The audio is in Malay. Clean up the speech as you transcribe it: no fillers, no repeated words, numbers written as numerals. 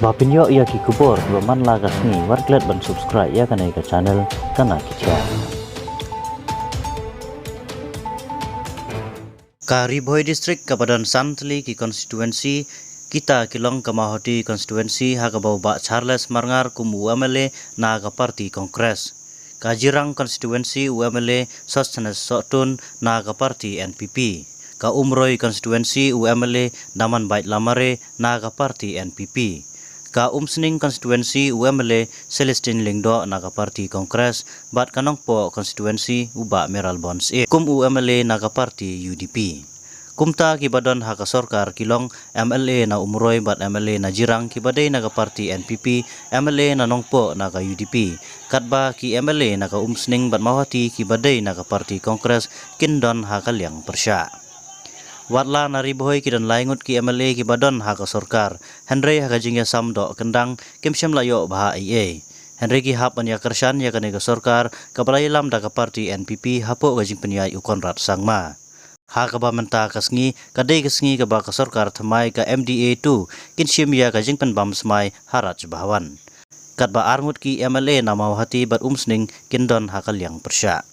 Bapinyo ia ki kubor man lagas ni warklet ban subscribe ya kanai ka channel kana kicha. Karibhoi district kapadan Santli ki constituency kita kilong kamahoti constituency hakabau ba Charles Marngar kum UMLA naga parti Kongres. Kajirang constituency UMLA Sostenes Sotun naga parti NPP. Ka Umroi constituency UMLA Daman Bait Lamare naga parti NPP. Ka Umsning constituency UMLA Celestine Lingdo naga parti Kongres bat kanongpo constituency uba Meral Bons kum UMLA naga parti UDP. Kumta kibadon haka sorkar kilong MLA na Umroi bat MLA na Jirang kibadai naga parti NPP MLA na nongpo naga UDP katba ki MLA naga Umsning bat mawati kibadai naga parti Kongres kindon haka liang persya. Watla nariboy kidan laingut ki MLA ki badon haka sorkar Henry haka jingya samdo kendang kimsyam layo baha IA Henry ki hap anya kersan ya kanega sorkar kapalai lam daga parti NPP hapo gajing penyai ukonrat sangma haka ba menta kasngi kadai kasngi ka ba ka sorkar thamai ka MDA 2 kinsyam ya gajing penbam smai harat bahawan katba armut ki MLA na mawhati bat umsning kindon haka liang persya.